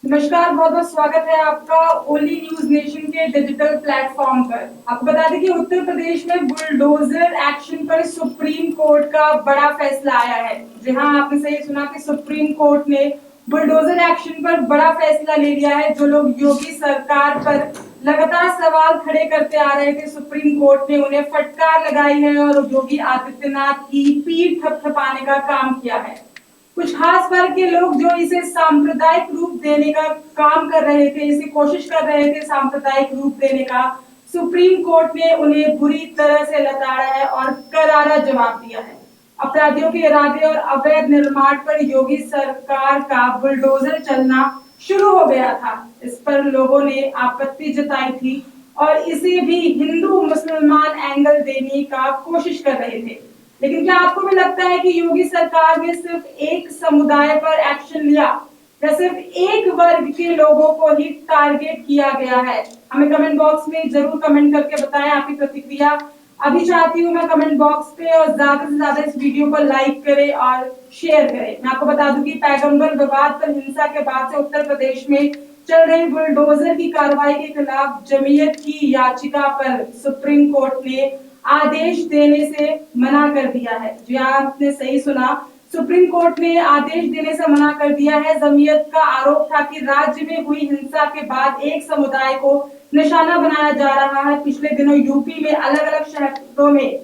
नमस्कार, बहुत बहुत स्वागत है आपका ओली न्यूज नेशन के डिजिटल प्लेटफॉर्म पर। आपको बता दें कि उत्तर प्रदेश में बुलडोजर एक्शन पर सुप्रीम कोर्ट का बड़ा फैसला आया है। जी हाँ, आपने सही सुना कि सुप्रीम कोर्ट ने बुलडोजर एक्शन पर बड़ा फैसला ले लिया है। जो लोग योगी सरकार पर लगातार सवाल खड़े करते आ रहे थे, सुप्रीम कोर्ट ने उन्हें फटकार लगाई है और योगी आदित्यनाथ की पीठ थपथपाने का काम किया है। कुछ खास वर्ग के लोग जो इसे सांप्रदायिक रूप देने का काम कर रहे थे, इसे कोशिश कर रहे थे सांप्रदायिक रूप देने का, सुप्रीम कोर्ट ने उन्हें बुरी तरह से लताड़ा है और करारा जवाब दिया है। अपराधियों के इरादे और अवैध निर्माण पर योगी सरकार का बुलडोजर चलना शुरू हो गया था। इस पर लोगों ने आपत्ति जताई थी और इसे भी हिंदू मुसलमान एंगल देने का कोशिश कर रहे थे। लेकिन क्या आपको भी लगता है कि योगी सरकार ने सिर्फ एक समुदाय पर एक्शन लिया या सिर्फ एक वर्ग के लोगों को ही टारगेट किया गया है? हमें कमेंट बॉक्स में जरूर कमेंट करके बताएं आपकी प्रतिक्रिया। अभी चाहती हूँ मैं कमेंट बॉक्स पे और ज्यादा से ज्यादा इस वीडियो को लाइक करें और शेयर करें। मैं आपको बता दूं कि पैगंबर विवाद पर हिंसा के बाद से उत्तर प्रदेश में चल रही बुलडोजर की कार्रवाई के खिलाफ जमीयत की याचिका पर सुप्रीम कोर्ट ने आदेश देने से मना कर दिया है। जी आपने सही सुना, सुप्रीम कोर्ट ने आदेश देने से मना कर दिया है। जमीयत का आरोप था कि राज्य में हुई हिंसा के बाद एक समुदाय को निशाना बनाया जा रहा है। पिछले दिनों यूपी में अलग अलग शहरों में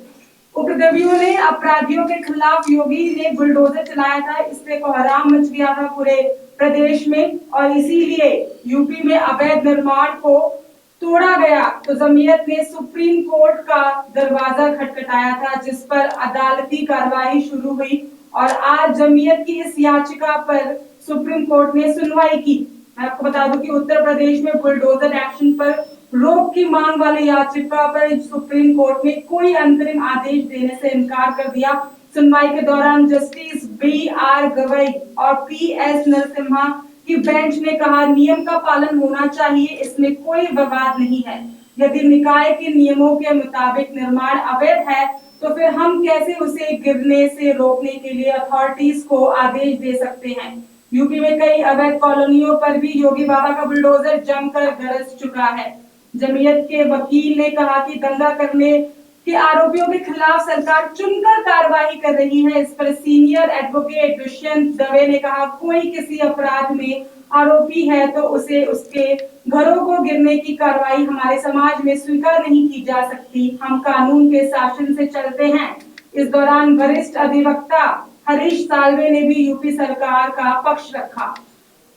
उपद्रवियों ने अपराधियों के खिलाफ योगी ने बुलडोजर चलाया था। इससे कोहराम मच गया था पूरे प्रदेश में और इसीलिए यूपी में अवैध निर्माण को तोड़ा गया तो जमीयत ने सुप्रीम कोर्ट का दरवाजा खटखटाया था, जिस पर अदालती कार्रवाई शुरू हुई और आज जमीयत की इस याचिका पर सुप्रीम कोर्ट ने सुनवाई की। मैं आपको बता दूं कि उत्तर प्रदेश में बुलडोजर एक्शन पर रोक की मांग वाली याचिका पर सुप्रीम कोर्ट ने कोई अंतरिम आदेश देने से इनकार कर दिया। सुनवाई के दौरान जस्टिस बी.आर. गवई और पी.एस. नरसिम्हा की बेंच ने कहा, नियम का पालन होना चाहिए, इसमें कोई विवाद नहीं है। यदि निकाय के नियमों के मुताबिक निर्माण अवैध है तो फिर हम कैसे उसे गिरने से रोकने के लिए अथॉरिटीज को आदेश दे सकते हैं? यूपी में कई अवैध कॉलोनियों पर भी योगी बाबा का बुलडोजर जमकर गरज चुका है। जमीयत के वकील ने कहा कि दंगा करने के आरोपियों के खिलाफ सरकार चुनकर कार्रवाई कर रही है। इस पर सीनियर एडवोकेट दुष्यंत दवे ने कहा, कोई किसी अपराध में आरोपी है तो उसे उसके घरों को गिरने की कार्रवाई हमारे समाज में स्वीकार नहीं की जा सकती। हम कानून के शासन से चलते हैं। इस दौरान वरिष्ठ अधिवक्ता हरीश साल्वे ने भी यूपी सरकार का पक्ष रखा।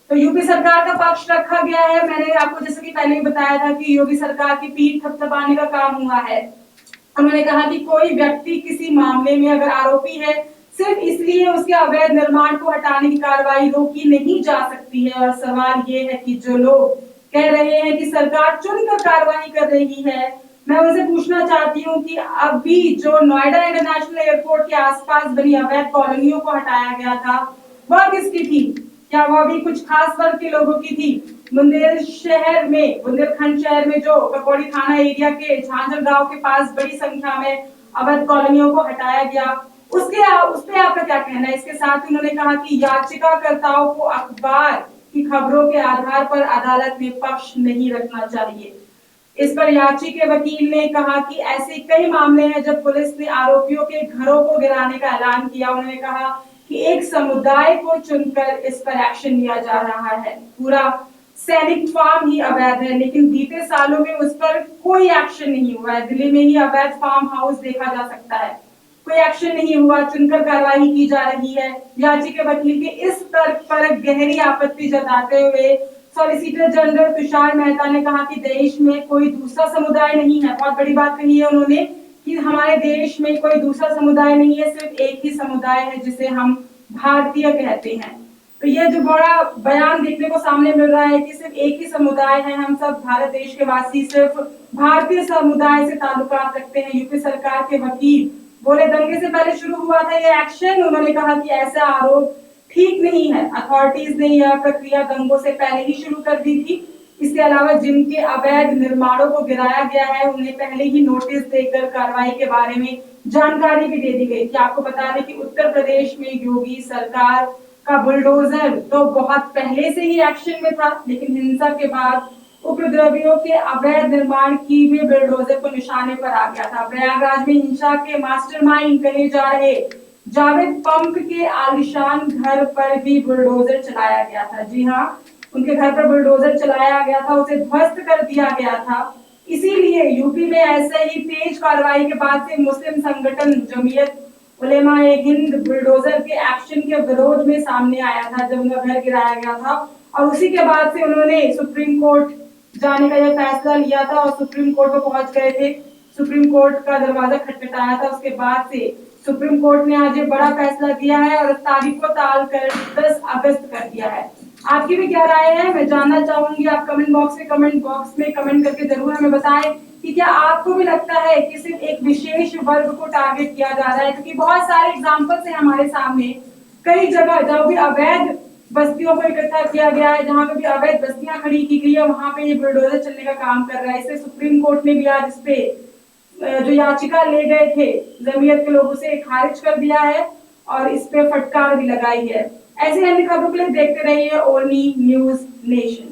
तो यूपी सरकार का पक्ष रखा गया है। मैंने आपको जैसे कि पहले ही बताया था कि योगी सरकार की पीठ थपथपाने का काम हुआ है। उन्होंने कहा कि कोई व्यक्ति किसी मामले में अगर आरोपी है, सिर्फ इसलिए उसके अवैध निर्माण को हटाने की कार्रवाई रोकी नहीं जा सकती है। और सवाल ये है कि जो लोग कह रहे हैं कि सरकार चुनकर कार्रवाई कर रही है, मैं उनसे पूछना चाहती हूँ कि अभी जो नोएडा इंटरनेशनल एयरपोर्ट के आसपास बनी अवैध कॉलोनियों को हटाया गया था, वह किसकी थी? क्या वह भी कुछ खास वर्ग के लोगों की थी? बुंदेलखंड शहर में जो ककौड़ी थाना एरिया के झांझर गांव के पास बड़ी संख्या में अवैध कॉलोनियों को हटाया गया, उस पे आपका क्या कहना है? इसके साथ ही उन्होंने कहा कि याचिकाकर्ताओं को अखबार की खबरों के आधार पर अदालत में पक्ष नहीं रखना चाहिए। इस पर याची के वकील ने कहा कि ऐसे कई मामले हैं जब पुलिस ने आरोपियों के घरों को गिराने का ऐलान किया। उन्होंने कहा कि एक समुदाय को चुनकर इस पर एक्शन लिया जा रहा है। पूरा सैनिक फार्म ही अवैध है, लेकिन बीते सालों में उस पर कोई एक्शन नहीं हुआ है। दिल्ली में ही अवैध फार्म हाउस देखा जा सकता है, कोई एक्शन नहीं हुआ, चुनकर कार्रवाई की जा रही है। याची के वकील के इस तर्क पर गहरी आपत्ति जताते हुए सॉलिसिटर जनरल तुषार मेहता ने कहा कि देश में कोई दूसरा समुदाय नहीं है। बहुत बड़ी बात कही है उन्होंने कि हमारे देश में कोई दूसरा समुदाय नहीं है, सिर्फ एक ही समुदाय है जिसे हम भारतीय कहते हैं। तो ये जो बड़ा बयान देखने को सामने मिल रहा है कि सिर्फ एक ही समुदाय है, हम सब भारत देश के वासी सिर्फ भारतीय समुदाय से ताल्लुकात रखते हैं। यूपी सरकार के वकील बोले, दंगे से पहले शुरू हुआ था ये एक्शन। उन्होंने कहा कि ऐसा आरोप ठीक नहीं है। अथॉरिटीज ने यह प्रक्रिया दंगों से पहले ही शुरू कर दी थी। इसके अलावा जिनके अवैध निर्माणों को गिराया गया है, उन्हें पहले ही नोटिस देकर कार्रवाई के बारे में जानकारी भी दे दी गई थी। आपको बता दें कि उत्तर प्रदेश में योगी सरकार का बुलडोजर तो बहुत पहले से ही एक्शन में था, लेकिन हिंसा के बाद उपद्रवियों के अवैध निर्माण की भी बुलडोजर को निशाने पर आ गया था। प्रयागराज में हिंसा के मास्टरमाइंड कहे जा रहे जावेद पंप के आलिशान घर पर भी बुलडोजर चलाया गया था। जी हाँ, उनके घर पर बुलडोजर चलाया गया था, उसे ध्वस्त कर दिया गया था। इसीलिए यूपी में ऐसे ही तेज कार्रवाई के बाद से मुस्लिम संगठन जमीयत उलेमा ए हिंद बुलडोजर के एक्शन के विरोध में सामने आया था जब उनका घर गिराया गया था, और उसी के बाद से उन्होंने सुप्रीम कोर्ट जाने का यह फैसला लिया था और सुप्रीम कोर्ट में पहुंच गए थे। सुप्रीम कोर्ट का दरवाजा खटखटाया था। उसके बाद से सुप्रीम कोर्ट ने आज एक बड़ा फैसला दिया है और तारीख को टाल कर 10 अगस्त कर दिया है। आपकी भी क्या राय है, मैं जानना चाहूंगी। आप कमेंट बॉक्स में कमेंट करके जरूर हमें बताएं कि क्या आपको भी लगता है कि सिर्फ एक विशेष वर्ग को टारगेट किया जा रहा है, क्योंकि बहुत सारे एग्जाम्पल्स हैं हमारे सामने। कई जगह जहाँ भी अवैध बस्तियों को इकट्ठा किया गया है, जहाँ पे भी अवैध बस्तियां खड़ी की गई है, वहां पे ये बुलडोजर चलने का काम कर रहा है। इससे सुप्रीम कोर्ट ने भी आज इस पे जो याचिका ले गए थे जमीयत के लोगों से खारिज कर दिया है और इस पे फटकार भी लगाई है। ऐसे अन्य खबरों के लिए देखते रहिए ओनली न्यूज नेशन।